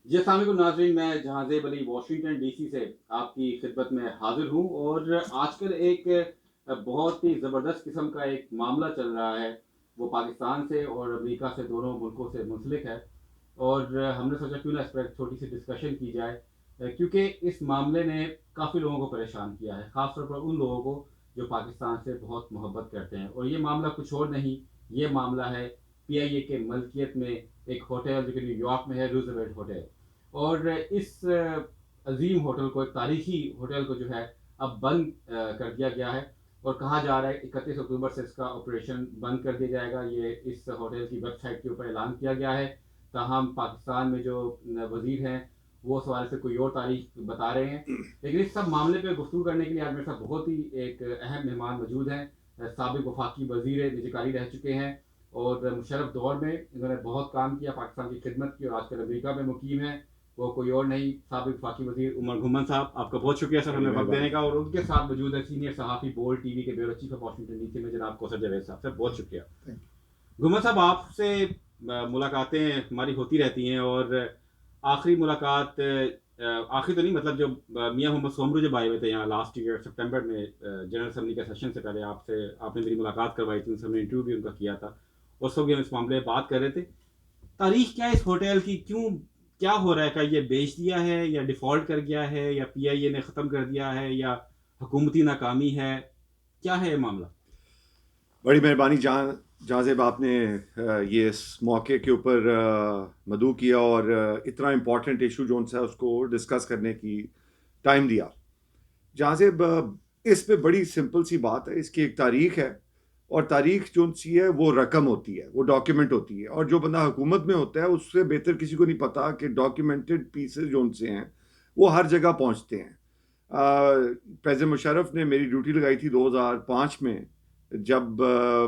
जी, अस्सलाम वालेकुम नाज़रीन, मैं जहांज़ेब अली वाशिंगटन डीसी से आपकी खिदमत में हाज़िर हूँ और आजकल एक बहुत ही ज़बरदस्त किस्म का एक मामला चल रहा है, वो पाकिस्तान से और अमेरिका से दोनों मुल्कों से मुंसलिक है और हमने सोचा क्यों ना इस पर एक छोटी-सी डिस्कशन की जाए क्योंकि इस मामले ने काफ़ी लोगों को परेशान किया है, ख़ास तौर पर उन लोगों को जो पाकिस्तान से बहुत मोहब्बत करते हैं और ये मामला कुछ और नहीं, ये मामला है पीआईए के मलकियत में एक होटल जो कि न्यूयॉर्क में है, रूज़वेल्ट होटल। और इस अजीम होटल को, एक तारीखी होटल को जो है अब बंद कर दिया गया है और कहा जा रहा है 31 अक्टूबर से इसका ऑपरेशन बंद कर दिया जाएगा। ये इस होटल की वेबसाइट के ऊपर ऐलान किया गया है। ताहम पाकिस्तान में जो वजीर हैं वो इस हवाले से कोई और तारीख बता रहे हैं, लेकिन इस सब मामले पर गुफ्तगू करने के लिए आज मेरे साथ बहुत ही एक अहम मेहमान मौजूद हैं। साबिक वफाकी वजीर निजकारी रह चुके हैं और मुशर्रफ दौर में इन्होंने बहुत काम किया, पाकिस्तान की खिदमत की और आजकल अमेरिका में मुकीम है। वो कोई और नहीं, साबिक वफाकी वजीर उमर घुमन साहब, आपका बहुत शुक्रिया सर बड़ी हमें वक्त देने मेहरबानी। का। और उनके साथ मौजूद है सीनियर सहाफ़ी बोल्ड टीवी के bureau chief of Washington DC में जनाब कौसर जावेद साहब, सर बहुत शुक्रिया। थैंक घुमन साहब, आपसे मुलाकातें हमारी होती रहती हैं और आखिरी मुलाकात आखिरी तो नहीं, मतलब जो मियाँ मोहम्मद सोमरू जब आए हुए थे यहाँ लास्ट ईयर सितंबर में जनरल असम्बली के सेशन से पहले आपसे आपने मेरी मुलाकात करवाई थी, उनसे हमने इंटरव्यू भी उनका किया था। उस वक्त भी हम इस मामले में बात कर रहे थे। तारीख क्या है इस होटल की, क्यों क्या हो रहा है, क्या ये बेच दिया है या डिफॉल्ट कर गया है या पीआईए ने ख़त्म कर दिया है या हुकूमती नाकामी है, क्या है ये मामला? बड़ी मेहरबानी जहाँ से आपने ये इस मौके के ऊपर मदऊ किया और इतना इम्पोर्टेंट इशू जो है उसको डिस्कस करने की टाइम दिया। जहाँ से इस पे बड़ी सिंपल सी बात है, इसकी एक तारीख है और तारीख जो सी है वो रकम होती है, वो डॉक्यूमेंट होती है और जो बंदा हुकूमत में होता है उससे बेहतर किसी को नहीं पता कि डॉक्यूमेंटेड पीसेज जो उनसे हैं वो हर जगह पहुँचते हैं। प्रेसिडेंट मुशर्रफ ने मेरी ड्यूटी लगाई थी 2005 में, जब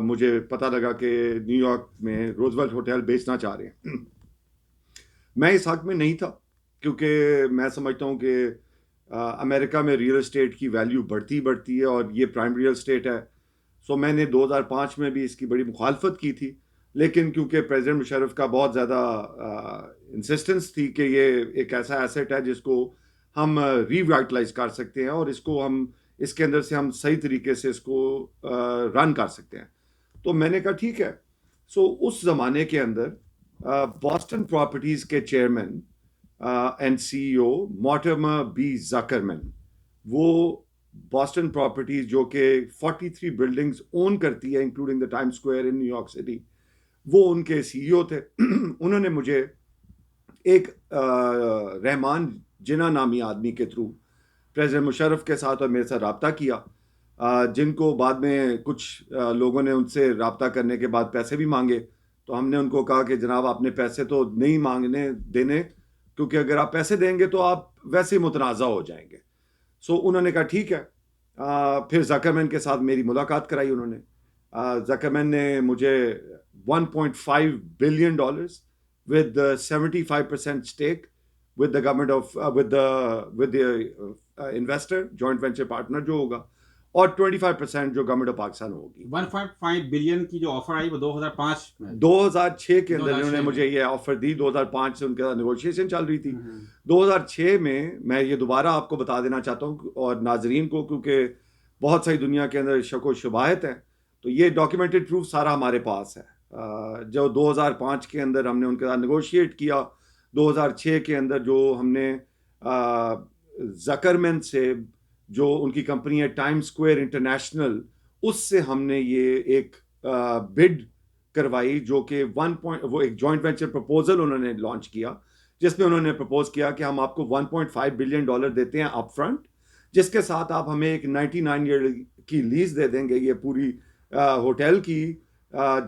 मुझे पता लगा कि न्यूयॉर्क में रोजवेल्ट होटल बेचना चाह रहे हैं। मैं इस हक में नहीं था क्योंकि मैं समझता हूँ कि अमेरिका में रियल एस्टेट की वैल्यू बढ़ती बढ़ती है और ये प्राइम रियल एस्टेट है। सो मैंने 2005 में भी इसकी बड़ी मुखालफत की थी, लेकिन क्योंकि प्रेसिडेंट मुशर्रफ का बहुत ज़्यादा इंसिस्टेंस थी कि ये एक ऐसा एसेट है जिसको हम रीवाइटलाइज कर सकते हैं और इसको हम इसके अंदर से हम सही तरीके से इसको रन कर सकते हैं, तो मैंने कहा ठीक है। सो उस ज़माने के अंदर बॉस्टन प्रॉपर्टीज़ के chairman and CEO Mortimer B Zuckerman, वो बॉस्टन प्रॉपर्टीज जो कि 43 बिल्डिंग्स ओन करती है including the time square in New York city, वो उनके सीईओ थे। उन्होंने मुझे एक रहमान जिना नामी आदमी के थ्रू प्रेसिडेंट मुशर्रफ के साथ और मेरे साथ रब्ता किया, जिनको बाद में कुछ लोगों ने उनसे रब्ता करने के बाद पैसे भी मांगे। तो हमने उनको कहा कि जनाब आपने पैसे तो नहीं मांगने देने, क्योंकि अगर आप पैसे देंगे तो आप वैसे ही मुतनाज़ा हो जाएंगे। सो उन्होंने कहा ठीक है। फिर जकरमैन के साथ मेरी मुलाकात कराई उन्होंने। जकरमैन ने मुझे 1.5 billion dollars with 75% stake with the government of with the investor joint venture partner जो होगा, और 25% जो गवर्नमेंट ऑफ पाकिस्तान होगी। 1.5 बिलियन की जो ऑफर आई वो 2005 में, 2006 के अंदर इन्होंने 2006 में। मुझे ये ऑफर दी, 2005 से उनके साथ नेगोशिएशन चल रही थी। 2006 में मैं ये दोबारा आपको बता देना चाहता हूँ और नाजरीन को, क्योंकि बहुत सारी दुनिया के अंदर शक व शुबाहत है, तो ये डॉक्यूमेंटेड प्रूफ सारा हमारे पास है। जो 2005 के अंदर हमने उनके साथ नेगोशिएट किया, 2006 के अंदर जो हमने जकरमैन से, जो उनकी कंपनी है टाइम स्क्वायर इंटरनेशनल, उससे हमने ये एक बिड करवाई जो कि वो एक जॉइंट वेंचर प्रपोजल उन्होंने लॉन्च किया, जिसमें उन्होंने प्रपोज किया कि हम आपको 1.5 बिलियन डॉलर देते हैं अप फ्रंट, जिसके साथ आप हमें एक 99 ईयर की लीज दे देंगे ये पूरी होटल की,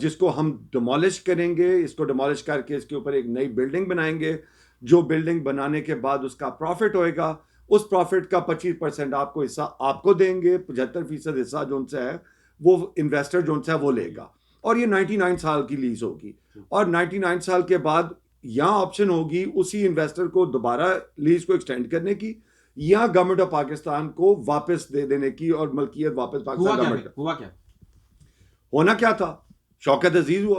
जिसको हम डिमोलिश करेंगे, इसको डिमोलिश करके इसके ऊपर एक नई बिल्डिंग बनाएंगे। जो बिल्डिंग बनाने के बाद उसका प्रॉफिट होएगा, उस प्रॉफिट का 25% आपको हिस्सा आपको देंगे, 75% हिस्सा जो उनसे है वो इन्वेस्टर जो उनसे है वो लेगा, और ये 99 साल की लीज होगी। और 99 साल के बाद यहाँ ऑप्शन होगी उसी इन्वेस्टर को दोबारा लीज को एक्सटेंड करने की, या गवर्नमेंट ऑफ पाकिस्तान को वापस दे देने की और मलकियत वापस पाकिस्तान गवर्नमेंट। हुआ क्या? होना क्या था, शौकत अजीज हुआ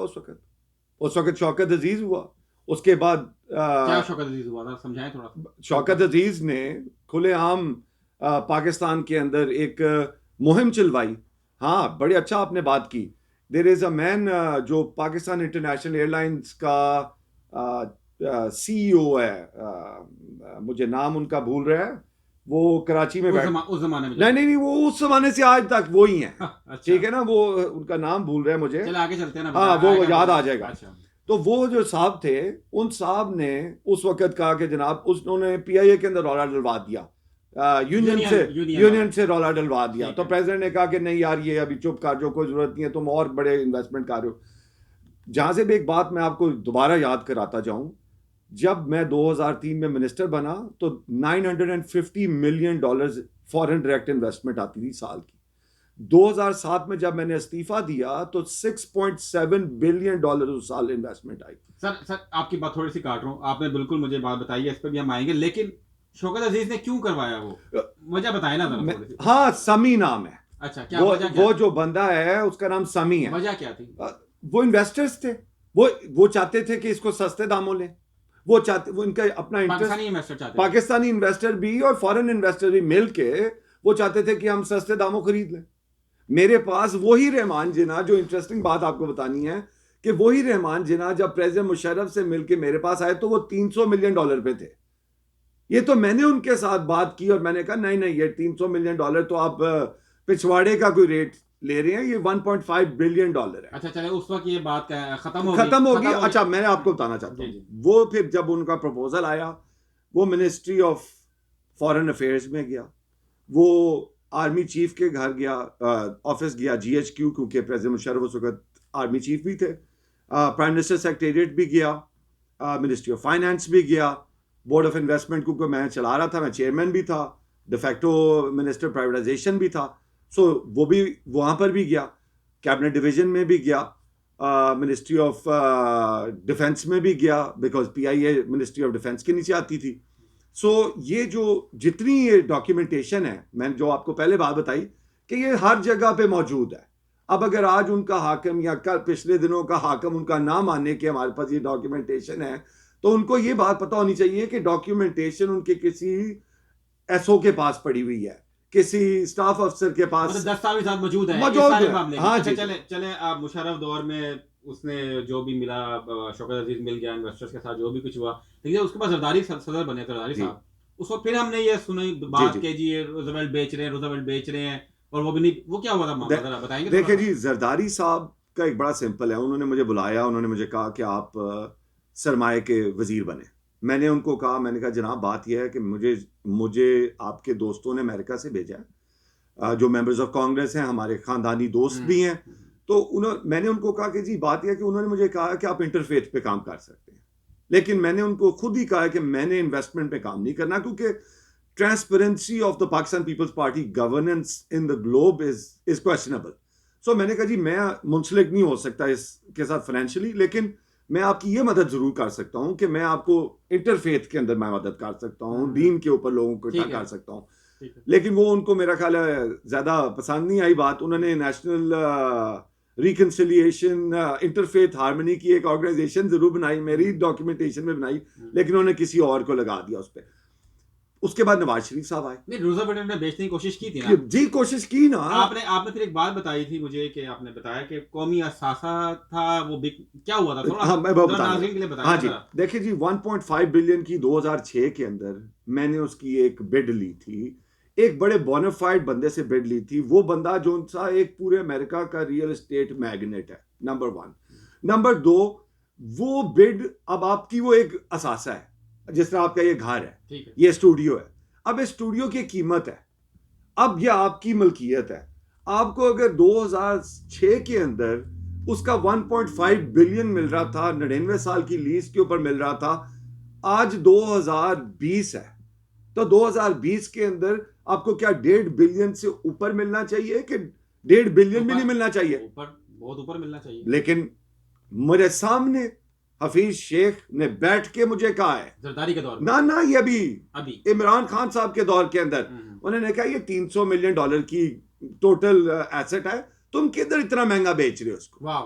उस वक्त शौकत अजीज हुआ, उसके बाद क्या शौकत अजीज हुआ था, समझाएं थोड़ा सा। शौकत अजीज ने खुलेआम पाकिस्तान के अंदर एक मुहिम चलवाई। हाँ, बड़े अच्छा आपने बात की। देयर इज अ मैन जो पाकिस्तान इंटरनेशनल एयरलाइंस का सीईओ है, मुझे नाम उनका भूल रहा है, वो कराची में उस जमाने में नहीं नहीं नहीं, वो उस जमाने से आज तक वो ही हैं। अच्छा, ठीक है ना, वो उनका नाम भूल रहा है मुझे। चले आगे चलते हैं ना, हाँ, वो आएगा याद तो। आ जाएगा। अच्छा, तो वो जो साहब थे, उन साहब ने उस वक्त कहा कि जनाब, उन्होंने पीआईए के अंदर रौला डलवा दिया, यूनियन से रौला डलवा दिया। तो प्रेसिडेंट ने कहा कि नहीं यार, ये अभी चुप कर जो, कोई जरूरत नहीं है, तुम और बड़े इन्वेस्टमेंट कर रहे हो। जहां से भी एक बात मैं आपको दोबारा याद कराता जाऊं, जब मैं 2003 में मिनिस्टर बना तो $950 मिलियन फॉरेन डायरेक्ट इन्वेस्टमेंट आती थी साल की। 2007 में जब मैंने इस्तीफा दिया तो $6.7 बिलियन उस साल इन्वेस्टमेंट आई। सर आपकी बात थोड़ी सी काट रहा हूँ, आपने बिल्कुल मुझे बात बताई है, इस पर भी हम आएंगे, लेकिन शौकत अजीज ने क्यों करवाया वो, वजह बताए ना जरा थोड़ी सी। हाँ, समी नाम है। अच्छा, क्या वजह, क्या वो जो बंदा है उसका नाम समी है। वजह क्या थी? वो इन्वेस्टर्स थे, वो चाहते थे कि इसको सस्ते दामों लें। वो इनका अपना इंटरेस्ट, पाकिस्तानी इन्वेस्टर भी और फॉरेन इन्वेस्टर भी मिल के वो चाहते थे कि हम सस्ते दामों खरीद लें। मेरे पास वही रहमान जिना, जो इंटरेस्टिंग बात आपको बतानी है कि वही रहमान जिना जब प्रेसिडेंट मुशर्रफ से मिलके मेरे पास आए तो वो $300 मिलियन पे थे। ये तो मैंने उनके साथ बात की और मैंने कहा नहीं नहीं, ये $300 मिलियन तो आप पिछवाड़े का कोई रेट ले रहे हैं, ये $1.5 बिलियन है। अच्छा, चले उस वक्त ये बात खत्म हो गई। अच्छा, मैं आपको बताना चाहता हूँ, वो फिर जब उनका प्रपोजल आया, वो मिनिस्ट्री ऑफ फॉरेन अफेयर्स में गया, वो आर्मी चीफ के घर गया, ऑफिस गया, GHQ, क्योंकि प्रेसिडेंट मुशर्रफ उस वक्त आर्मी चीफ भी थे, प्राइम मिनिस्टर सेक्रेटेरिएट भी गया, मिनिस्ट्री ऑफ फाइनेंस भी गया, बोर्ड ऑफ इन्वेस्टमेंट क्योंकि मैं चला रहा था, मैं चेयरमैन भी था, डिफेक्टो मिनिस्टर प्राइवेटाइजेशन भी था, सो वो भी वहाँ पर भी गया, कैबिनेट डिवीजन में भी गया, मिनिस्ट्री ऑफ डिफेंस में भी गया, because PIA ministry of defence के नीचे आती थी। सो ये जो जितनी ये डॉक्यूमेंटेशन है, मैंने जो आपको पहले बात बताई कि ये हर जगह पे मौजूद है। अब अगर आज उनका हाकिम या कल पिछले दिनों का हाकिम उनका ना माने कि हमारे पास ये डॉक्यूमेंटेशन है, तो उनको ये बात पता होनी चाहिए कि डॉक्यूमेंटेशन उनके किसी SO के पास पड़ी हुई है, किसी स्टाफ अफसर के पास, मतलब दस्तावेज़ात मौजूद है मौजूद सारे है। मामले। हाँ अच्छा, जी। चले आप मुशर्रफ दौर में उसने जो भी मिला, शौकत अजीज मिल गया, इन्वेस्टर्स के साथ जो भी कुछ हुआ, ठीक है, उसके बाद जरदारी सदर बने, जरदारी साहब, उस वक्त फिर हमने ये सुनी बात के जी रोज़वेल्ट बेच रहे हैं, और वो भी नहीं, वो क्या हुआ था मामला, जरा बताएंगे? देखिए जी, जरदारी साहब का एक बड़ा सिंपल है, उन्होंने मुझे बुलाया, उन्होंने मुझे कहा कि आप सरमाए के वजीर बने। मैंने उनको कहा, मैंने कहा जनाब बात यह है कि मुझे आपके दोस्तों ने अमेरिका से भेजा है, जो मेंबर्स ऑफ कांग्रेस हैं, हमारे खानदानी दोस्त भी हैं, तो मैंने उनको कहा कि जी बात यह है कि उन्होंने मुझे कहा कि आप इंटरफेथ पे काम कर सकते हैं, लेकिन मैंने उनको खुद ही कहा कि मैंने इन्वेस्टमेंट पे काम नहीं करना, क्योंकि transparency of the Pakistan Peoples Party governance in the globe is questionable. सो मैंने कहा जी मैं मुंसलिक नहीं हो सकता इसके साथ फाइनेंशियली, लेकिन मैं आपकी ये मदद जरूर कर सकता हूँ कि मैं आपको इंटरफेथ के अंदर मैं मदद कर सकता हूँ, दीन के ऊपर लोगों को इकट्ठा कर सकता हूँ। लेकिन वो उनको मेरा ख्याल है ज्यादा पसंद नहीं आई बात। उन्होंने नेशनल रिकंसिलिएशन इंटरफेथ हार्मनी की एक ऑर्गेनाइजेशन जरूर बनाई, मेरी डॉक्यूमेंटेशन में बनाई, लेकिन उन्होंने किसी और को लगा दिया उस पर। उसके बाद नवाज शरीफ साहब आए। नहीं, रोज़वेल्ट ने बेचने की कोशिश की थी ना जी, कोशिश की ना। आपने फिर एक बात बताई थी मुझे कि आपने बताया कि कौमी असासा था वो क्या हुआ था, थोड़ा हाँ, मैं नाज़रीन के लिए बताया। हाँ जी, देखिए जी, 1.5 बिलियन की 2006 के अंदर मैंने उसकी एक बिड ली थी, एक बड़े बोनाफाइड बंदे से बिड ली थी। वो बंदा जो सा एक पूरे अमेरिका का रियल एस्टेट मैग्नेट है, नंबर 1। नंबर 2, वो बिड अब आपकी वो एक असासा है, जिस तरह आपका ये घर है, ये स्टूडियो है, अब इस स्टूडियो की कीमत है, अब ये आपकी मलकियत है। आपको अगर 2006 के अंदर उसका 1.5 बिलियन मिल रहा था, 99 साल की लीज के ऊपर मिल रहा था, आज 2020 है, तो 2020 के अंदर आपको क्या 1.5 बिलियन से ऊपर मिलना चाहिए कि 1.5 बिलियन भी नहीं मिलना चाहिए? बहुत ऊपर मिलना चाहिए। लेकिन मेरे सामने हफीज शेख ने बैठ के मुझे कहा है, जरदारी के दौर में ना ये अभी इमरान खान साहब के दौर के अंदर, उन्होंने कहा ये $300 मिलियन की टोटल एसेट है, तुम किधर इतना महंगा बेच रहे हो उसको? वाह,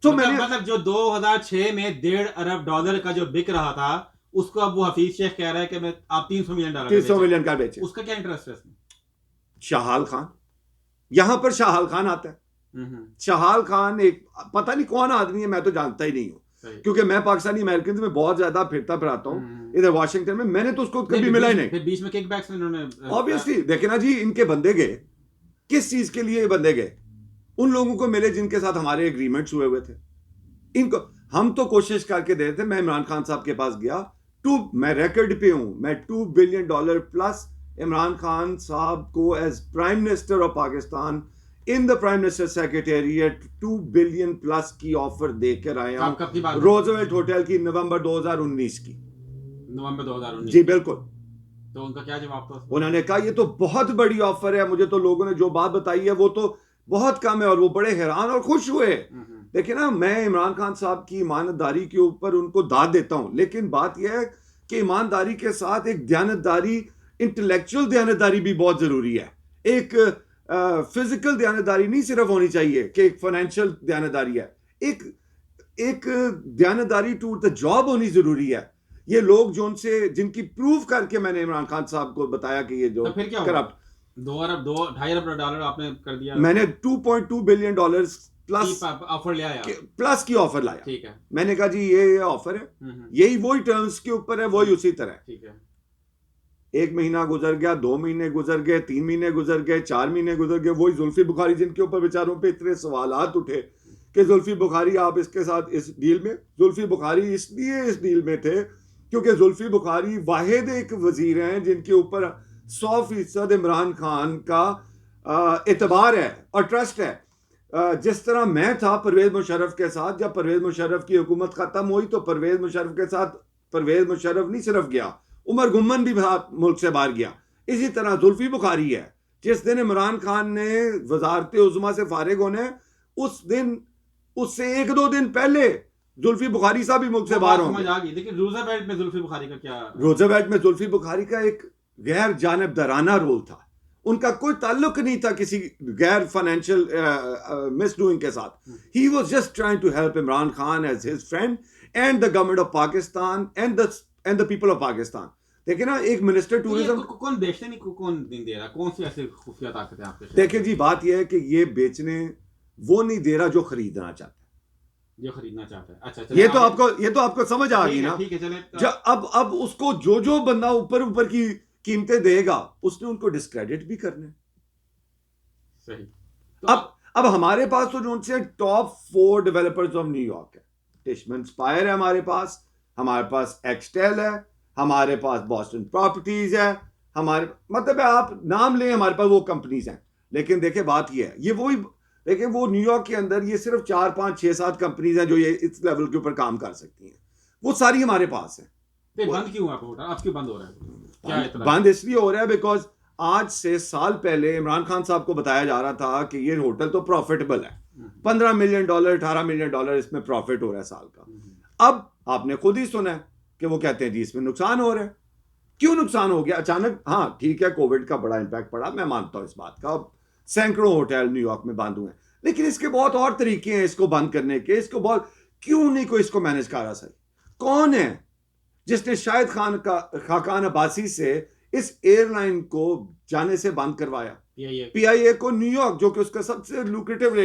तो मैंने मतलब जो 2006 में $1.5 अरब का जो बिक रहा था, उसको अब वो हफीज शेख कह रहा है कि मैं आप $300 मिलियन का 300 बेचें। मिलियन का बेचे। उसका क्या इंटरेस्ट है इसमें? शाहाल खान, यहां पर शाहाल खान आता है। शाहाल खान एक पता नहीं कौन आदमी है, मैं तो जानता ही नहीं हूँ, क्योंकि मैं पाकिस्तानी अमेरिकन में बहुत ज्यादा फिरता फिराता हूँ इधर वाशिंगटन में, मैंने तो उसको कभी मिला ही नहीं। फिर बीच में किकबैक्स में इन्होंने ऑब्वियसली देखे ना जी, इनके बंदे गए किस चीज के लिए, बंदे गए उन लोगों को मिले जिनके साथ हमारे एग्रीमेंट्स हुए थे। इनको हम तो कोशिश करके दे रहे थे। मैं इमरान खान साहब के पास गया, मैं रिकॉर्ड पे हूं, मैं $2 बिलियन प्लस इमरान खान साहब को as prime minister of Pakistan in the prime minister secretariat $2 billion plus की ऑफर देकर आया हूं, रोजवेल्ट होटल की, नवंबर 2019 की। नवंबर 2019 जी बिल्कुल। तो उनका क्या जवाब था? उन्होंने कहा ये तो बहुत बड़ी ऑफर है, मुझे तो लोगों ने जो बात बताई है वो तो बहुत कम है, और वो बड़े हैरान और खुश हुए। देखिए ना, मैं इमरान खान साहब की ईमानदारी के ऊपर उनको दाद देता हूं, लेकिन बात यह है कि ईमानदारी के साथ एक दयानतदारी, इंटेलेक्चुअल दयानतदारी भी बहुत जरूरी है। एक फिजिकल दयानतदारी नहीं सिर्फ होनी चाहिए कि एक फाइनेंशियल दयानतदारी है, एक दयानतदारी टू द जॉब होनी जरूरी है। ये लोग जो उनसे जिनकी प्रूव करके मैंने इमरान खान साहब को बताया कि ये जो तो फिर क्या करप्ट, $2.5 अरब आपने कर दिया, मैंने $2.2 बिलियन प्लस ऑफर ले आया, प्लस की ऑफर लाया। ठीक है, मैंने कहा जी ये ऑफर है, यही वही टर्म्स के ऊपर है, वही उसी तरह है। ठीक है। 1 महीना गुजर गया, 2 महीने गुजर गए, 3 महीने गुजर गए, 4 महीने गुजर गए, वही जुल्फी बुखारी जिनके ऊपर बेचारों पे इतने सवालात उठे कि जुल्फी बुखारी आप इसके साथ इस डील में, जुल्फी बुखारी इसलिए इस डील में थे क्योंकि जुल्फी बुखारी वाहिद एक वजीर हैं जिनके ऊपर 100% इमरान खान का एतबार है और ट्रस्ट है। जिस तरह मैं था परवेज मुशर्रफ के साथ, जब परवेज मुशर्रफ की हुकूमत खत्म हुई तो परवेज मुशर्रफ के साथ परवेज मुशर्रफ नहीं सिर्फ गया, उमर गुम्मन भी मुल्क से बाहर गया। इसी तरह जुल्फी बुखारी है, जिस दिन इमरान खान ने वजारत उज़्मा से फारिग होने, उस दिन उससे 1-2 दिन पहले जुल्फी बुखारी साहब भी मुल्क से बाहर होंगे। लेकिन रूज़वेल्ट में जुल्फी बुखारी का क्या? रूज़वेल्ट में जुल्फी बुखारी का एक गैर जानिबदाराना रोल था, उनका कोई ताल्लुक नहीं था किसी गैर फाइनेंशियल मिसडूइंग के साथ। He was just trying to help Imran Khan as his friend and the government of Pakistan and the people of Pakistan. देखिए ना, एक मिनिस्टर टूरिज्म कौन बेचने नहीं, कौन दे रहा, कौन सी ऐसी खुफिया ताकत है आपके? देखिए जी, बात यह है कि ये बेचने वो नहीं दे रहा जो खरीदना चाहता है, जो खरीदना चाहता है। अच्छा, ये तो आपको समझ आ गई ना। ठीक है, चले। जब अब उसको जो बंदा ऊपर की कीमतें देगा उसने उनको डिस्क्रेडिट भी करना है। सही। तो अब हमारे पास तो जो उनसे टॉप 4 डेवलपर्स ऑफ न्यूयॉर्क है, टिशमन स्पायर है हमारे पास एक्सटेल है, हमारे पास बॉस्टन प्रॉपर्टीज है, हमारे मतलब है आप नाम लें, हमारे पास वो कंपनीज हैं। लेकिन देखिए बात ये है, ये वही देखिए वो न्यूयॉर्क के अंदर ये सिर्फ 4, 5, 6, 7 कंपनीज हैं जो ये इस लेवल के ऊपर काम कर सकती हैं, वो सारी हमारे पास है। बंद क्यों हुआ होटल? अब क्यों बंद हो रहा है? क्या बंद इसलिए हो रहा है बिकॉज आज से साल पहले इमरान खान साहब को बताया जा रहा था कि ये होटल तो प्रॉफिटेबल है, $15 मिलियन, $18 मिलियन इसमें प्रॉफिट हो रहा है साल का। अब आपने खुद ही सुना है कि वो कहते हैं जी इसमें नुकसान हो रहा है। क्यों नुकसान हो गया अचानक? हाँ ठीक है, कोविड का बड़ा इंपैक्ट पड़ा, मैं मानता हूं इस बात का, सैकड़ों होटल न्यूयॉर्क में बंद हुए, लेकिन इसके बहुत और तरीके हैं इसको बंद करने के। इसको बहुत क्यों नहीं कोई इसको मैनेज कर रहा? सही कौन है जिसने शाहिद खाकान अब्बासी से इस एयरलाइन को जाने से बंद करवाया? PIA को, न्यूयॉर्क जो कि उसका सबसे लुक्रेटिव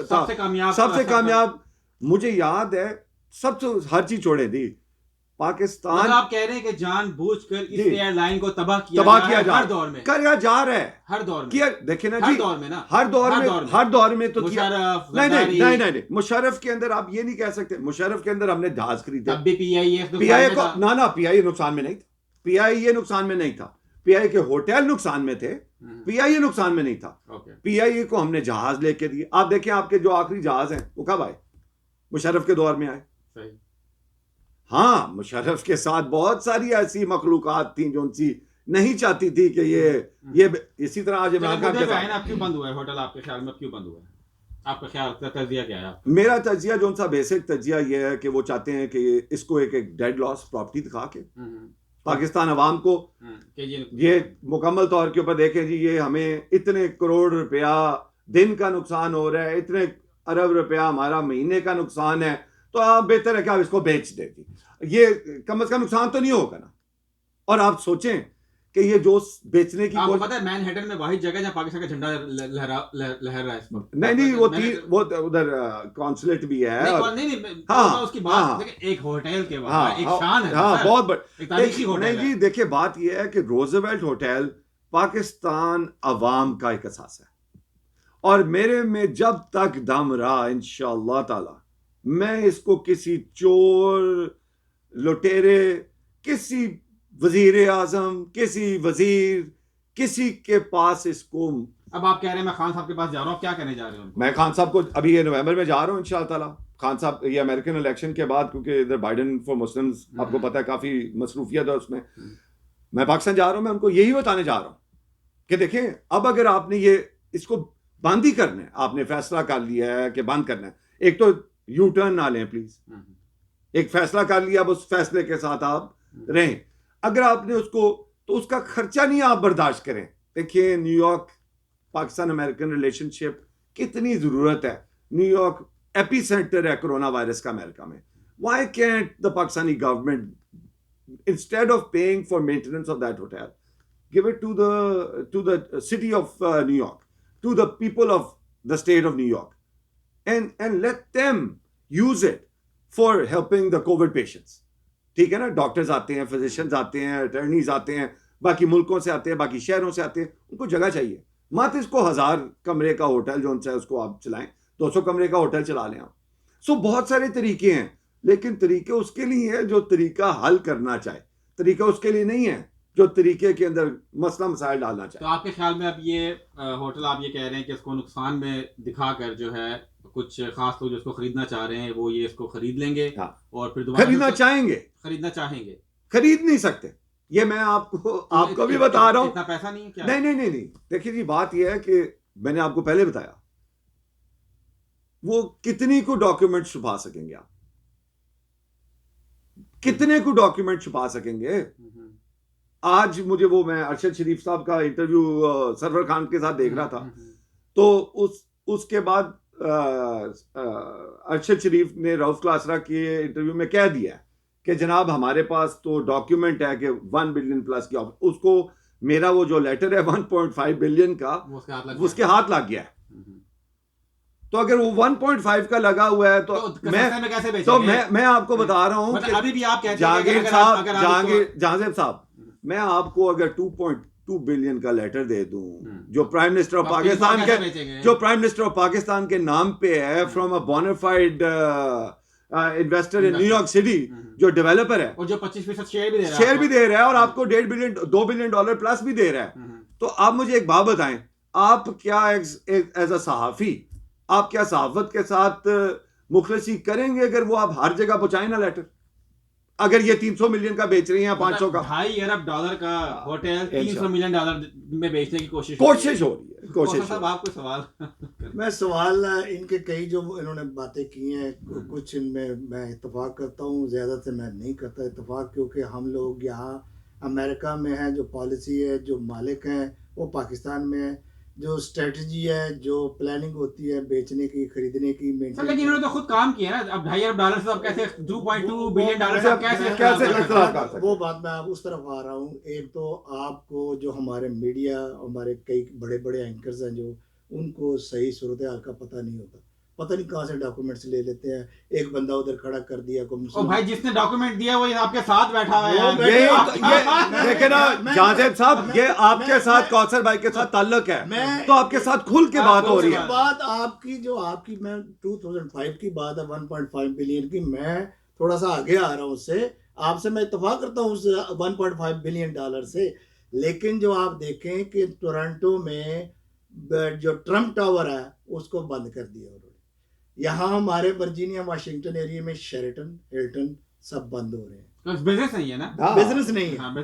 सबसे कामयाब, मुझे याद है सबसे हर चीज छोड़े दी पाकिस्तान। मतलब आप कह रहे हैं कि जानबूझकर इस एयरलाइन को तबाह किया जा हर दौर में, कर जा रहा है, हर दौर में किया। देखिए ना जी, हर दौर में ना, हर दौर में तो नहीं, मुशर्रफ के अंदर आप ये नहीं कह सकते। मुशर्रफ के अंदर हमने जहाज खरीदा, तब भी PIA को ना PIA नुकसान में नहीं था, PIA नुकसान में नहीं था, PIA के होटल नुकसान में थे, PIA नुकसान में नहीं था। PIA को हमने जहाज लेके दिए। आप देखें आपके जो आखिरी जहाज हैं वो कब आए? मुशर्रफ के दौर में आए। हाँ, मुशर्रफ के साथ बहुत सारी ऐसी मखलूकात थी जो उनसी नहीं चाहती थी कि ये इसी तरह आज इमरान खान के साथ। क्यों बंद हुआ है होटल आपके ख्याल में? क्यों बंद हुआ है? आपका ख्याल तजिया क्या है? मेरा तजिया जो सा बेसिक तजिया ये है कि वो चाहते हैं कि इसको एक डेड लॉस प्रॉपर्टी दिखा के पाकिस्तान अवाम को ये मुकम्मल तौर के ऊपर देखें जी, ये हमें इतने करोड़ रुपया दिन का नुकसान हो रहा है, इतने अरब रुपया हमारा महीने का नुकसान है, तो आप बेहतर है कि आप इसको बेच देती, ये कम से कम नुकसान तो नहीं होगा ना। और आप सोचें कि ये जो बेचने की आपको पता है मैनहट्टन में वाहिद जगह जहाँ पाकिस्तान का झंडा लहर रहा है इस वक्त। नहीं वो उधर कॉन्सुलेट भी है नहीं हाँ, उसकी बात देखिए, एक होटल के बाहर एक शान है, हाँ बहुत बड़ा तारीखी होटल है। जी देखिए बात ये है कि रोजवेल्ट होटल पाकिस्तान अवाम का एक एहसास है, और मेरे में जब तक दम रहा इंशाअल्लाह ताला मैं इसको किसी चोर लुटेरे, किसी वजीर आजम, किसी वजीर, किसी के पास इसको। अब आप कह रहे हैं मैं खान साहब के पास जा रहा हूँ, क्या कहने जा रहे हैं? मैं खान साहब को अभी ये नवंबर में जा रहा हूँ इंशाअल्लाह ताला। खान साहब ये अमेरिकन इलेक्शन के बाद, क्योंकि इधर बाइडेन फॉर मुस्लिम्स आपको पता है काफी मसरूफियत है उसमें, मैं पाकिस्तान जा रहा हूँ, मैं उनको यही बताने जा रहा हूँ कि देखें अब अगर आपने ये इसको बंद ही करना है, आपने फैसला कर लिया है कि बंद करना है, एक तो यू टर्न ना लें प्लीज, एक फैसला कर लिया, अब उस फैसले के साथ आप रहें। अगर आपने उसको, तो उसका खर्चा नहीं आप बर्दाश्त करें। देखिए न्यूयॉर्क पाकिस्तान अमेरिकन रिलेशनशिप कितनी जरूरत है, न्यूयॉर्क एपी सेंटर है कोरोना वायरस का अमेरिका में। Why can't the Pakistani government instead of paying for maintenance of that hotel give it to the city of New York, to the people of the state of New York, and let them use it for helping the COVID patients. ठीक है ना, doctors आते हैं, physicians आते हैं, attorneys आते हैं, बाकी मुल्कों से आते हैं, बाकी शहरों से आते हैं, उनको जगह चाहिए। मत इसको 1000 कमरे का होटल जो उनसे उसको आप चलाएं, 200 कमरे का होटल चला लें आप। सो बहुत सारे तरीके हैं, लेकिन तरीके उसके लिए है जो तरीका हल करना चाहे, तरीका उसके लिए नहीं है जो तरीके के अंदर मसला मसाइल डालना चाहिए। तो आपके ख्याल में अब ये होटल आप ये कह रहे हैं कि इसको नुकसान में दिखाकर जो है कुछ खास लोग जो इसको खरीदना चाह रहे हैं वो ये इसको खरीद लेंगे, हाँ। और फिर दोबारा खरीदना चाहेंगे, खरीद नहीं सकते। ये मैं आपको भी बता रहा हूँ, इतना पैसा नहीं है क्या? नहीं। देखिए जी बात यह है कि मैंने आपको पहले बताया, वो कितनी को डॉक्यूमेंट छुपा सकेंगे आप, कितने को डॉक्यूमेंट छुपा सकेंगे। आज मुझे वो मैं अरशद शरीफ साहब का इंटरव्यू सरवर खान के साथ देख रहा था, तो उसके बाद अरशद शरीफ ने रऊफ क्लासरा के इंटरव्यू में कह दिया कि जनाब हमारे पास तो डॉक्यूमेंट है कि 1 बिलियन प्लस की, उसको मेरा वो जो लेटर है 1.5 बिलियन का उसके हाथ लग गया है। तो अगर वो 1.5 का लगा हुआ है तो मैं आपको बता रहा हूं कि अभी भी आप कहते हैं जहांगीर साहब, मैं आपको अगर 2.2 बिलियन का लेटर दे दूं जो प्राइम मिनिस्टर ऑफ पाकिस्तान के नाम पे है, from a bonafide investor in New York city, जो डेवलपर है, और जो 25% शेयर भी दे रहा है और आपको 2 बिलियन डॉलर प्लस भी दे रहा है। तो आप मुझे एक बात बताएं, आप क्या एज अ सहाफी आप क्या सहाफत के साथ मुखलसी करेंगे अगर वो आप हर जगह पहुंचाएं ना लेटर? अगर ये 300 मिलियन का बेच रही हैं, 500 का, $2.5 अरब का होटल 300 मिलियन डॉलर में बेचने की कोशिश हो रही है। साहब आपको सवाल मैं सवाल इनके कई जो इन्होंने बातें की हैं, कुछ इनमें मैं इत्तेफाक करता हूँ, ज़्यादा से मैं नहीं करता इत्तेफाक, क्योंकि हम लोग यहाँ अमेरिका में हैं, जो पॉलिसी है, जो मालिक हैं वो पाकिस्तान में है, जो स्ट्रेटजी है, जो प्लानिंग होती है बेचने की, खरीदने की, लेकिन इन्होंने तो खुद काम किया ना। अब $2.5 अरब से अब कैसे 2.2 बिलियन डॉलर से कैसे वो बात मैं उस तरफ आ रहा हूँ। एक तो आपको जो हमारे मीडिया, हमारे कई बड़े बड़े एंकर्स हैं जो उनको सही सूरत हाल का पता नहीं होता, पता नहीं कहाँ से डॉक्यूमेंट्स ले लेते हैं। एक बंदा उधर खड़ा कर दिया ओ भाई, जिसने डॉक्यूमेंट दिया वो आपके साथ बैठा हुआ है। देखे ना जाजेब साहब, ये आपके साथ कौसर भाई के साथ ताल्लुक है, तो आपके साथ खुल के बात हो रही है। बात आपकी मैं 2005 की बात है, 1.5 बिलियन की, मैं थोड़ा सा आगे आ रहा हूँ उससे, आपसे मैं इत्तेफाक करता हूँ उस 1.5 बिलियन डॉलर से। लेकिन जो आप देखें कि टोरंटो में जो ट्रम्प टावर है उसको बंद कर दिया उन्होंने। यहाँ हमारे वर्जीनिया वाशिंगटन एरिया में शेरेटन, हिल्टन सब बंद हो रहे हैं। बिजनेस नहीं है ना, बिजनेस नहीं है। हाँ,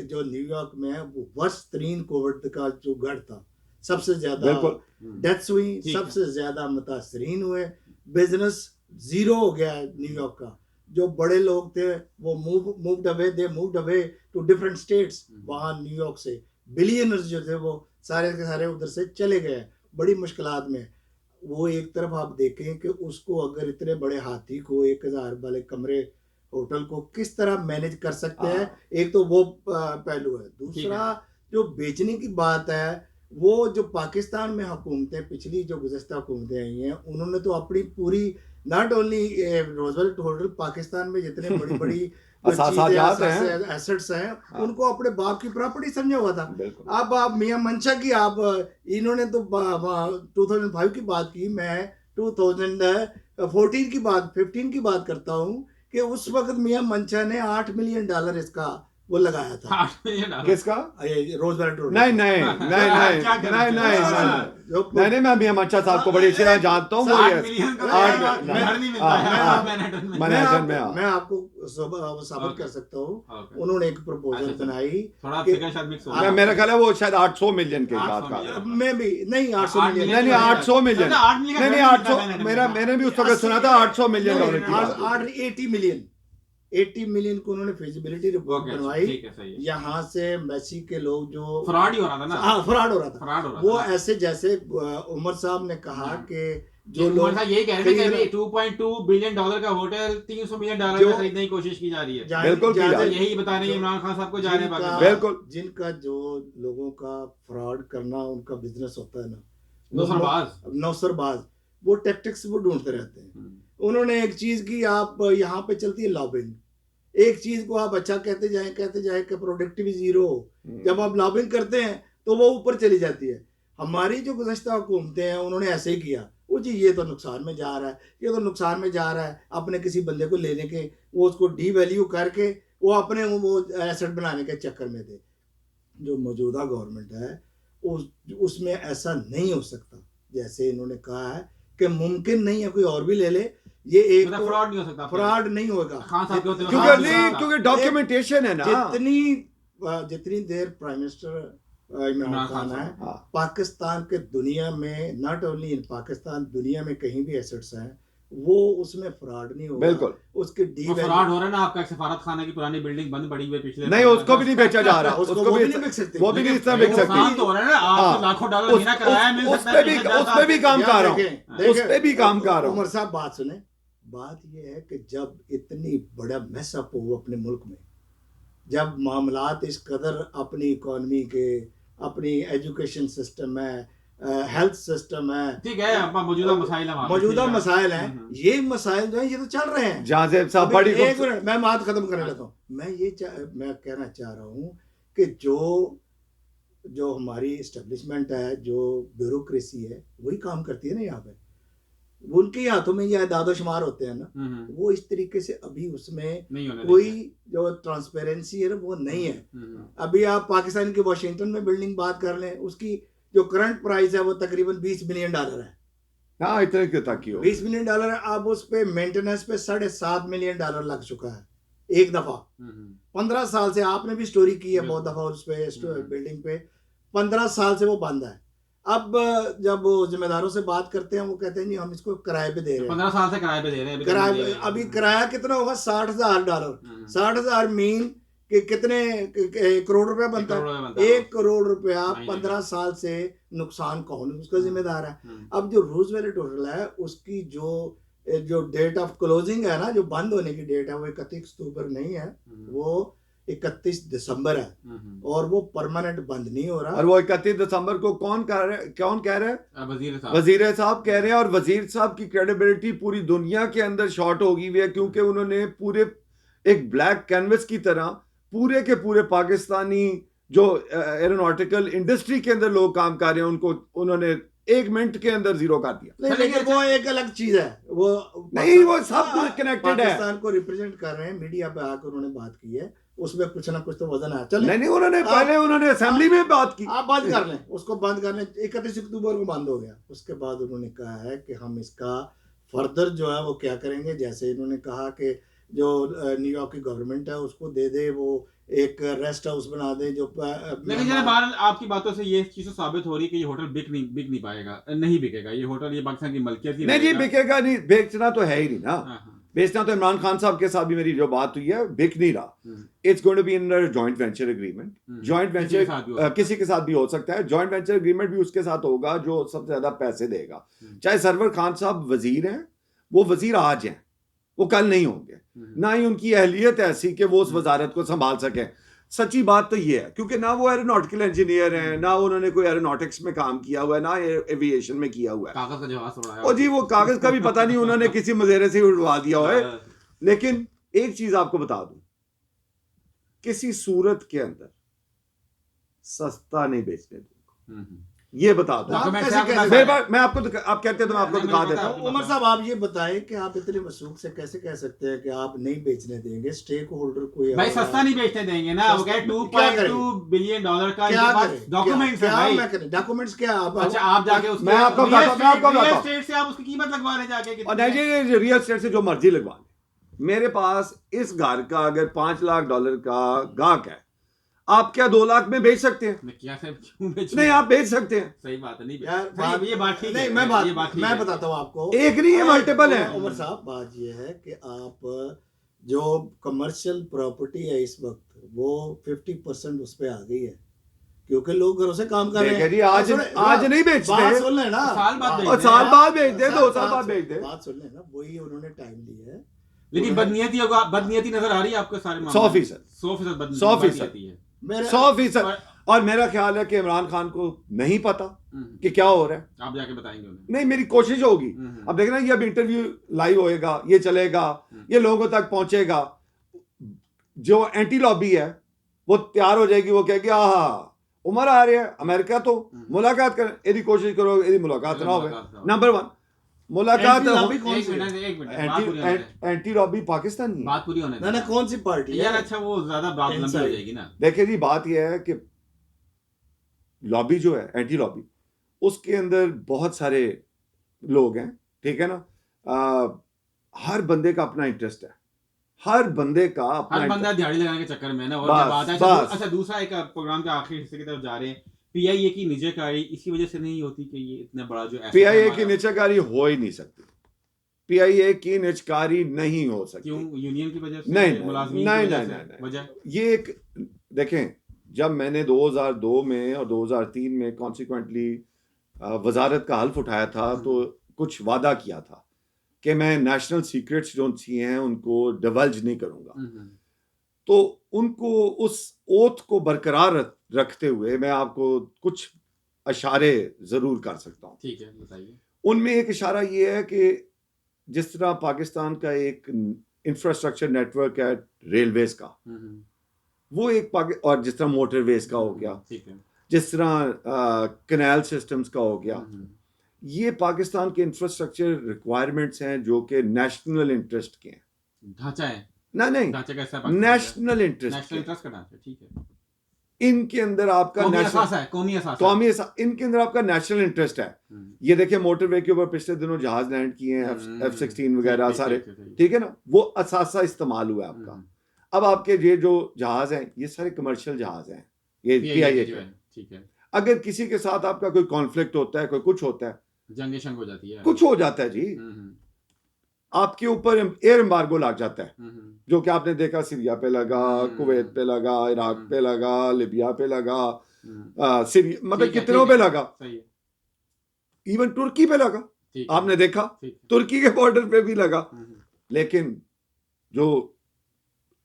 जो न्यूयॉर्क में है वो वर्स्ट तरीन कोविड का जो गढ़ था, सबसे ज्यादा डेथ्स हुई, सबसे ज्यादा मुतासरीन हुए, बिजनेस जीरो हो गया है न्यूयॉर्क का। जो बड़े लोग थे वो moved away to different states, वहाँ न्यूयॉर्क से बिलियनर्स जो थे वो सारे के सारे उधर से चले गए, बड़ी मुश्किलात में। वो एक तरफ आप देखें कि उसको अगर इतने बड़े हाथी को 1000 वाले कमरे होटल को किस तरह मैनेज कर सकते हैं, हाँ। एक तो वो पहलू है। ठीक दूसरा है। जो बेचने की बात है, वो जो पाकिस्तान में हुकूमतें पिछली जो गुज़श्ता हुकूमतें आई हैं, उन्होंने तो अपनी पूरी not only Roosevelt hotel, Pakistan में जितने बड़ी बड़ी जो असासाजात चीज़ें हैं। एसेट्स हैं, हाँ। उनको अपने बाप की प्रॉपर्टी समझा हुआ था। बिल्कुल। अब आप मियां मंशा की आप इन्होंने तो 2005 की बात की, मैं 2014 की बात 15 की बात करता हूँ कि उस वक्त मियां मंशा ने $8 मिलियन इसका वो लगाया था। 8 मिलियन डॉलर। किसका? रोजवेल्ट रोड नहीं नहीं नहीं नहीं क्या करें? नहीं नहीं हाँ। नहीं नहीं, मैं मियां मंशा साहब को बड़ी अच्छी तरह जानता हूँ। वो 8 ये मिलियन का आठ- घर नहीं मिलता हाँ, है हाँ। मैनहट्टन में। मैनहट्टन में, हाँ। मैं आपको साबित ओके। कर सकता हूँ। ओके। उन्होंने एक प्रपोजल अच्छा, बनाई थोड़ा कि- फिगर शायद मिक्स हो हाँ, गया। मेरा ख्याल है वो शायद 800 मिलियन के 800 बात कर रहे हैं। मिलियन। मैं भी नहीं 800 8 मिलियन नहीं नहीं 800 मिलियन, 8 मिलियन नहीं नहीं का 800, मैंने मैंने भी उस वक्त सुना था 800 मिलियन डॉलर की बात। 80 मिलियन को उन्होंने फिजिबिलिटी रिपोर्ट ओके, बनवाई। ठीक है, सही है। यहाँ से मेसी के लोग जो फ्रॉड ही हो रहा था ना। हाँ फ्रॉड हो रहा था, फ्रॉड हो रहा वो था ना। ऐसे जैसे उमर साहब ने कहा हाँ। कि जो जो लोग यही कह रहे थे कि कई- अभी 2.2 बिलियन डॉलर का होटल 300 मिलियन डॉलर जो- में खरीदने की कोशिश की जा रही है। जान- बिल्कुल की ज्यादा- जा रही यही बता रहे हैं जो- इमरान खान साहब को जा रहे हैं जिनका- पाकिस्तान। बिल्कुल। जिनका जो लोगों का फ्रॉड करना उनका बिजनेस होता है ना, नौसरबाज। नौसरबाज, वो टैक्टिक्स वो ढूंढते रहते हैं। उन्होंने एक चीज की, आप यहाँ पे चलती है लॉबिंग, एक चीज को आप अच्छा कहते जाए कि प्रोडक्टिविटी जीरो हो। जब आप लॉबिंग करते हैं तो वो ऊपर चली जाती है। हमारी जो गुज़श्ता हुकूमतें हैं उन्होंने ऐसे ही किया, वो जी ये तो नुकसान में जा रहा है, ये तो नुकसान में जा रहा है, अपने किसी बंदे को लेने के वो उसको डी वैल्यू करके वो अपने वो एसेट बनाने के चक्कर में थे। जो मौजूदा गवर्नमेंट है उसमें ऐसा नहीं हो सकता। जैसे इन्होंने कहा है कि मुमकिन नहीं है कोई और भी ले ले, ये एक मतलब फ्रॉड नहीं हो सकता। फ्रॉड नहीं होगा। खान साहब के होते हुए क्योंकि फ्रॉड नहीं, हो सकता। क्योंकि डॉक्यूमेंटेशन है ना। जितनी देर प्राइम मिनिस्टर इमरान खान है, हाँ। पाकिस्तान के दुनिया में, नॉट ओनली इन पाकिस्तान, दुनिया में कहीं भी एसेट्स हैं, वो उसमें फ्रॉड नहीं होगा। बिल्कुल। उसके डी वो फ्रॉड हो रहा है ना। आपका सफारत खाना की पुरानी बिल्डिंग बंद पड़ी हुई है पिछले नहीं, उसको भी नहीं बेचा जा रहा, उसको उसको वो भी भी नहीं बिक सकते। वो भी नहीं इस तरह बिक सकती। नुकसान तो हो रहा है ना। आप हाँ। लाखों डॉलर महीना किराया मिल उस सकता पे है भी पिछले 10 उस पे भी साल काम यार कर रहा हूँ, देखें, उस पे भी काम कर रहा उमर हूँ। साहब बात सुने, बात ये है कि जब इतनी बड़ा मैस अप हो अपने मुल्क में, जब मामलात इस कदर अपनी इकॉनमी के, अपनी एजुकेशन सिस्टम है, हेल्थ सिस्टम है, ठीक है। आपका मौजूदा मसाइल है वहाँ पे, मौजूदा ठीक है। मसाइल हैं, ये मसाइल जो है ये तो चल रहे हैं। जाजेब साहब अभी बड़ी एक मिनट, मैं बात खत्म करने लगा हूँ। मैं कहना चाह रहा हूँ कि जो हमारी इस्टेब्लिशमेंट है, जो ब्यूरोक्रेसी है, वही काम करती है ना यहाँ पे। उनके हाथों में ये दादो शुमार होते हैं ना, वो इस तरीके से अभी उसमें नहीं होने कोई देंगे। जो ट्रांसपेरेंसी है ना वो नहीं है। हम्म। अभी आप पाकिस्तान की वाशिंगटन में बिल्डिंग बात कर लें, उसकी जो करंट प्राइस है वो तकरीबन $20 मिलियन है। हाँ, इतने के तक की हो। $20 मिलियन है। अब उस पे मेंटेनेंस पे $7.5 मिलियन लग चुका है एक दफा। 15 साल से, आपने भी स्टोरी की है बहुत दफा उस पे बिल्डिंग पे, 15 साल से वो बंद है। अब जब वो जिम्मेदारों से बात करते हैं, वो कहते हैं जी हम इसको किराए पे दे रहे हैं। 15 साल से किराए पे दे रहे हैं। किराए अभी किराया कितना होगा? $60,000। 60,000 मीन कि कितने करोड़ रुपया बनता है? 1 करोड़ रुपया 15 साल से नुकसान कौन उसका जिम्मेदार है? अब जो रूजवेल्ट होटल है उसकी जो डेट ऑफ क्लोजिंग है ना, जो बंद होने की डेट है, वो 31 अक्टूबर नहीं है, वो 31 दिसंबर है, और वो परमानेंट बंद नहीं हो रहा। और वो 31 दिसंबर को कौन कह रहे हैं? वजीर साहब कह रहे हैं। और वजीर साहब की क्रेडिबिलिटी पूरी दुनिया के अंदर शॉर्ट हो गई हुई है, क्योंकि उन्होंने पूरे एक ब्लैक कैनवस की तरह पूरे के पूरे पाकिस्तानी जो एरोनॉटिकल इंडस्ट्री के अंदर लोग काम कर रहे हैं, उनको उन्होंने 1 मिनट के अंदर जीरो कर दिया। नहीं, लेकिन वो एक अलग चीज है। वो नहीं, वो सब कुछ कनेक्टेड है। पाकिस्तान को रिप्रेजेंट कर रहे हैं, मीडिया पे आकर उन्होंने बात की है, उसमें कुछ ना कुछ तो वजन है। चल नहीं, उन्होंने पहले उन्होंने असेंबली में बात की। आप बंद कर लें, उसको बंद कर लें। 31 अक्टूबर को बंद हो गया। उसके बाद उन्होंने कहा है कि हम इसका फर्दर जो है वो क्या करेंगे। जैसे इन्होंने कहा कि जो न्यूयॉर्क की गवर्नमेंट है उसको दे दे, वो एक रेस्ट हाउस बना दे। जो लेकिन जरा बाहर आपकी बातों से ये चीज तो साबित हो रही है कि ये होटल बिक नहीं पाएगा, नहीं बिकेगा ये होटल। ये पाकिस्तान की मलकियत ही नहीं जी, बिकेगा नहीं, बेचना तो है ही नहीं ना। बेचना तो इमरान खान साहब के साथ भी मेरी जो बात हुई है बिक नहीं रहा. It's going to be in joint venture agreement. Joint venture किसी के साथ भी हो सकता है. जॉइंट वेंचर एग्रीमेंट भी उसके साथ होगा जो सबसे ज्यादा पैसे देगा. चाहे सरवर खान साहब वजीर हैं, वो वजीर आज हैं, वो कल नहीं होंगे. ना ही उनकी अहलियत ऐसी कि वो उस वजारत को संभाल सकें. सच्ची बात तो ये है, क्योंकि ना वो एरोनॉटिकल इंजीनियर हैं, ना उन्होंने कोई एरोनॉटिक्स में काम किया हुआ है, ना एविएशन में किया हुआ है. कागज का जहाज उड़ाया और जी वो कागज का भी पता नहीं उन्होंने किसी मजेरे से उड़वा दिया हो. लेकिन एक चीज आपको बता दूं, किसी सूरत के अंदर सस्ता नहीं बेचने दूंगा, ये बता दो. आप डॉक्यूमेंट कैसे से आपको मेरे पास, मैं आपको आप कहते हैं तो मैं आपको नहीं, दिखा मुझे देता पता हूँ. उमर साहब आप ये बताएं कि आप इतने मशूक से कैसे कह सकते हैं कि आप नहीं बेचने देंगे. स्टेक होल्डर कोई भाई सस्ता नहीं बेचने देंगे ना. वो कहे $2.2 बिलियन का क्या डॉक्यूमेंट्स है भाई. डॉक्यूमेंट्स क्या अच्छा आप जाके उसके मैं आपको बताता हूं. रियल एस्टेट से आप उसकी कीमत लगवा रहे जाके और नहीं, रियल एस्टेट से जो मर्जी लगवा लें. मेरे पास इस घर का अगर $5 लाख का गाहक है, आप क्या 2 लाख में बेच सकते हैं? मैं क्या से क्यों बेचूं? नहीं, आप बेच सकते हैं. सही बात है, नहीं यार सही, ये बात ठीक है. नहीं ये बात ठीक मैं है. बताता हूँ आपको. एक नहीं है, मल्टीपल है. उमर साहब बात ये है कि आप जो कमर्शियल प्रॉपर्टी है इस वक्त वो 50% उस पे आ गई है, क्योंकि लोग घरों से काम कर रहे देखिए हैं. जी, आज नहीं बेचते. बात सुन ले ना. साल बाद और साल बाद बेच दे, 2 साल बाद बेच दे. बात सुन ले ना, वही उन्होंने टाइम लिया है. लेकिन बदनीयती नजर आ रही है आपको सारे मामले 100%. 100% 100% है. 100%. और मेरा ख्याल है कि इमरान खान को नहीं पता कि क्या हो रहा है. आप जाके बताएंगे उन्हें. नहीं, मेरी कोशिश होगी. अब देखना, ये अब इंटरव्यू लाइव होएगा, ये चलेगा, ये लोगों तक पहुंचेगा. जो एंटी लॉबी है वो तैयार हो जाएगी, वो कहेगी आहा उमर आ रहे हैं अमेरिका तो मुलाकात करें. यदि कोशिश करो यदि मुलाकात ना हो. नंबर 1 मुलाकात. एंटी लॉबी पाकिस्तान नहीं. बात पूरी होने ना ना कौन सी पार्टी यार. अच्छा वो ज्यादा बात लंबी हो जाएगी ना. देखिए जी, बात यह है कि लॉबी जो है एंटी लॉबी, उसके अंदर बहुत सारे लोग हैं, ठीक है ना. हर बंदे का अपना इंटरेस्ट है, हर बंदे का अपना. हर बंदा दिहाड़ी लगाने के चक्कर में ना. और बस, क्या बात है. बस. अच्छा दूसरा एक प्रोग्राम के आखिरी हिस्से की तरफ जा रहे हैं. पीआईए की निजीकारी इसकी वजह से नहीं होती कि ये इतना बड़ा जो पीआईए की निजकारी हो ही नहीं सकती. पीआईए की निजकारी नहीं हो सकती. क्यों? यूनियन की वजह से? नहीं मुलाजमीन नहीं की वजह नहीं से? नहीं. वजह ये एक देखें, जब मैंने 2002 में और 2003 में कॉन्सिक्वेंटली वजारत का हल्फ उठाया था, तो कुछ वादा किया था कि मैं नेशनल सीक्रेट्स जो सी हैं उनको डिवल्ज नहीं करूंगा. तो उनको उस ओथ को बरकरार रखते हुए मैं आपको कुछ इशारे जरूर कर सकता हूँ. ठीक है, बताइए. उनमें एक इशारा ये है कि जिस तरह पाकिस्तान का एक इंफ्रास्ट्रक्चर नेटवर्क है रेलवेज का, वो एक और जिस तरह मोटरवेज का हो गया, ठीक है, जिस तरह कैनाल सिस्टम्स का हो गया, ये पाकिस्तान के इंफ्रास्ट्रक्चर रिक्वायरमेंट्स हैं जो कि नेशनल इंटरेस्ट के हैं. ढांचा है ना नहीं, ढांचा कैसा? National interest. नेशनल इंटरेस्ट का ढांचा. ठीक है. इनके अंदर आपका कौमी इनके अंदर आपका नेशनल इंटरेस्ट है. ये देखिए मोटरवे के ऊपर पिछले दिनों जहाज लैंड किए हैं, F-16 वगैरह सारे, ठीक है ना. वो असासा इस्तेमाल हुआ है आपका. अब आपके ये जो जहाज हैं ये सारे कमर्शियल जहाज हैं, ये पीआईए के. ठीक है. अगर किसी के साथ आपका कोई कॉन्फ्लिक्ट होता है, कोई कुछ होता है, जंग शंग हो जाती है, कुछ हो जाता है जी, आपके ऊपर एयर एम्बार्गो लग जाता है, जो कि आपने देखा सीरिया पे लगा, कुवैत पे लगा, इराक पे लगा, लिबिया पे लगा, सीरिया मतलब कितनों पे लगा, इवन तुर्की पे लगा. आपने देखा तुर्की के बॉर्डर पे भी लगा. लेकिन जो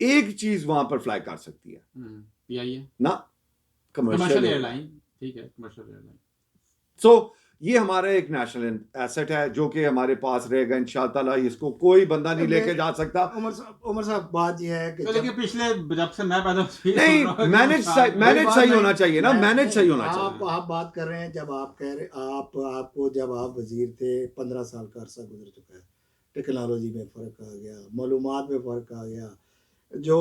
एक चीज वहां पर फ्लाई कर सकती है पीआईए ना, कमर्शियल एयरलाइन. ठीक है, कमर्शियल एयरलाइन. सो ये हमारा एक नेशनल एसेट है जो कि हमारे पास रहेगा इंशाअल्लाह. इसको कोई बंदा नहीं लेके जा सकता. उमर साहब बात ये है कि तो लेकिन पिछले जब से मैं पैदा नहीं, मैनेज सही होना चाहिए ना, मैनेज सही होना चाहिए. आप बात कर रहे हैं, जब आप कह रहे आपको जब आप वजीर थे 15 साल का अरसा गुजर चुका है. टेक्नोलॉजी में फ़र्क आ गया, मालूमात में फ़र्क आ गया, जो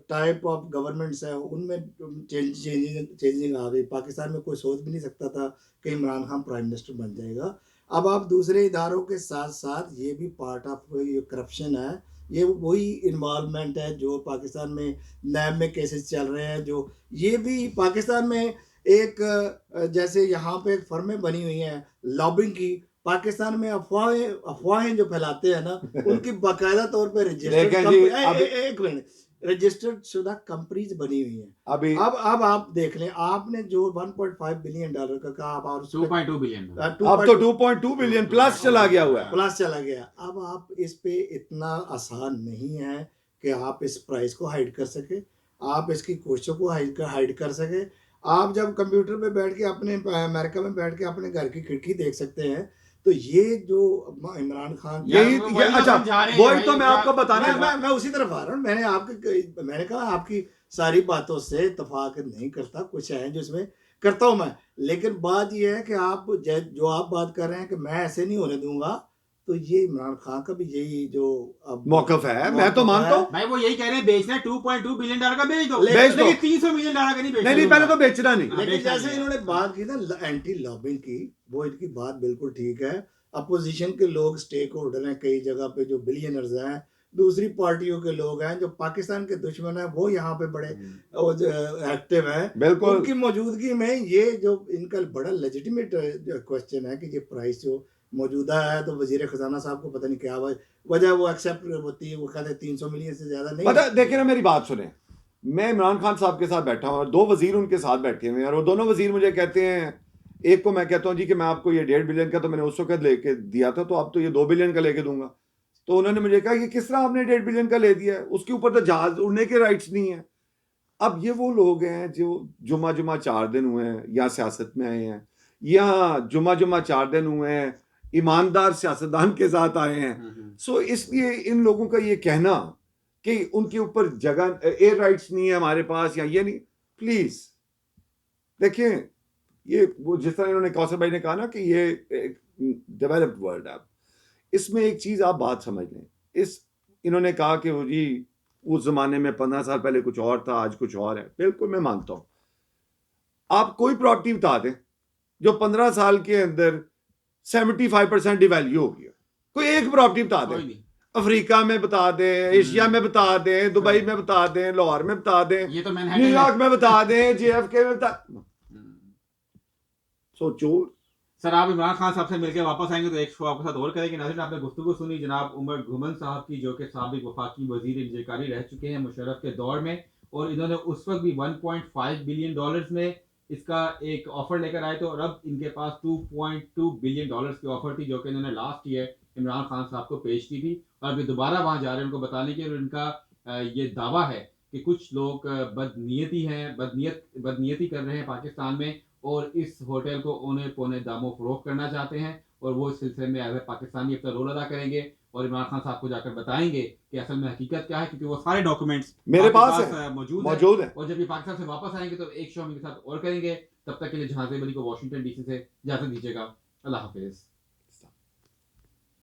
टाइप ऑफ गवर्नमेंट्स है उनमें चेंजिंग आ गई. पाकिस्तान में कोई सोच भी नहीं सकता था कि इमरान खान प्राइम मिनिस्टर बन जाएगा. अब आप दूसरे इदारों के साथ साथ ये भी पार्ट ऑफ करप्शन है, ये वही इन्वॉल्वमेंट है जो पाकिस्तान में नैब में केसेस चल रहे हैं, जो ये भी पाकिस्तान में एक जैसे यहाँ पे फर्में बनी हुई हैं लॉबिंग की, पाकिस्तान में अफवाहें जो फैलाते हैं ना उनकी बाकायदा तौर पे लेकिन जी, एक मिनट रजिस्टर्ड शुदा कंपनीज बनी हुई हैं। अभी अब आप देख लें, आपने जो 1.5 बिलियन डॉलर का कहा, आप और 2.2 बिलियन अब तो 2.2 बिलियन प्लस चला गया हुआ है। प्लस चला गया। अब आप इस पे इतना आसान नहीं है कि आप इस प्राइस को हाइड कर सके, आप इसकी कोशिशों को हाइड कर सके। आप जब कंप्यूटर पे बैठ के अपने अमेरिका में बैठ के अपने घर की खिड़की देख सकते हैं, तो ये जो इमरान खान यही वही अच्छा, समझा रहे हैं वही भाई, तो मैं आपको बताने मैं उसी तरफ आ रहा हूँ। मैंने कहा आपकी सारी बातों से इत्तेफाक नहीं करता, कुछ है जो इसमें करता हूँ मैं, लेकिन बात ये है कि आप जो आप बात कर रहे हैं कि मैं ऐसे नहीं होने दूंगा, तो ये इमरान खान का भी यही जो अब मौकफ है, मैं तो मानता हूँ। भाई वो यही कह रहे हैं बेचना है 2.2 बिलियन डॉलर का बेच दो, बेच दो। लेकिन 300 मिलियन डॉलर का नहीं बेचना। नहीं पहले तो बेचना नहीं। लेकिन बेचना जैसे नहीं है। इन्होंने बात की ना एंटी लॉबिंग की, वो इनकी बात बिल्कुल ठीक है। अपोजिशन के लोग स्टेक होल्डर हैं कई जगह पे जो बिलियनर्स हैं, दूसरी पार्टियों के लोग हैं जो पाकिस्तान के दुश्मन हैं, वो यहाँ पे बड़े एक्टिव हैं। बिल्कुल। उनकी मौजूदगी में ये जो इनका बड़ा लेजिटिमेट क्वेश्चन है कि ये प्राइस जो मौजूदा है, तो वजीर खजाना साहब को पता नहीं क्या वजह वो एक्सेप्ट होती है, वो कहते हैं 300 मिलियन से ज्यादा नहीं। पता देखिए ना, मेरी बात सुने, मैं इमरान खान साहब के साथ बैठा हूँ और 2 वजीर उनके साथ बैठे हुए हैं, और वो दोनों वजीर मुझे कहते हैं, एक को मैं कहता हूँ जी कि मैं आपको ये 1.5 बिलियन का तो मैंने उस वक्त लेके दिया था, तो अब तो ये 2 बिलियन का लेके दूंगा। तो उन्होंने मुझे कहा ये किस तरह आपने 1.5 बिलियन का ले दिया है, उसके ऊपर तो जहाज उड़ने के राइट्स नहीं है। अब ये वो लोग हैं जो जुमा 4 दिन हुए हैं या सियासत में आए हैं, या जुमा 4 दिन हुए हैं ईमानदार सियासतदान के साथ आए हैं। सो इसलिए इन लोगों का ये कहना कि उनके ऊपर जगह एयर राइट्स नहीं है हमारे पास, या ये नहीं, प्लीज देखिए, ये वो जिस तरह इन्होंने कौसर भाई ने कहा ना कि ये डेवलप्ड वर्ल्ड है, इसमें एक चीज आप बात समझ लें, इन्होंने कहा कि वो जी उस जमाने में 15 साल पहले कुछ और था, आज कुछ और है। बिल्कुल मैं मानता हूं। आप कोई प्रॉपर्टी बता दें जो 15 साल के अंदर 75% डिवैल्यू हो गया, कोई एक प्रॉपर्टी बता दें, अफ्रीका में बता दें, एशिया में बता दें, दुबई में बता दें, लाहौर में बता दें, ये तो न्यूयॉर्क में बता दें, JFK में बता। सोचो सर, आप इमरान खान साहब से मिलकर वापस आएंगे तो एक शो आपके साथ और करेंगे। नाज़रीन, आपने गुफ्तगू सुनी जनाब उमर घुमन साहब की, जो कि साबिक वफाकी वजीर इंतज़ामी रह चुके हैं मुशर्रफ के दौर में, और इन्होंने उस वक्त भी 1.5 बिलियन डॉलर्स में इसका एक ऑफर लेकर आए थे, और अब इनके पास 2.2 बिलियन डॉलर्स की ऑफर थी, जो कि इन्होंने लास्ट ईयर इमरान खान साहब को पेश की थी, और अभी दोबारा वहाँ जा रहे हैं उनको बताने के। और इनका ये दावा है कि कुछ लोग बदनीयती कर रहे हैं पाकिस्तान में, और इस होटल को औने पौने दामों फरोख्त करना चाहते हैं, और वो इस सिलसिले में एज ए पाकिस्तानी अपना रोल अदा करेंगे और इमरान खान साहब को जाकर बताएंगे कि असल में हकीकत क्या है, क्योंकि वो सारे डॉक्यूमेंट्स मेरे पास मौजूद है। और जब ये पाकिस्तान से वापस आएंगे तो एक शो हम इनके साथ और करेंगे। तब तक के लिए जहाज़ अली को वाशिंगटन DC से इजाजत दीजिएगा। अल्लाह हाफिज।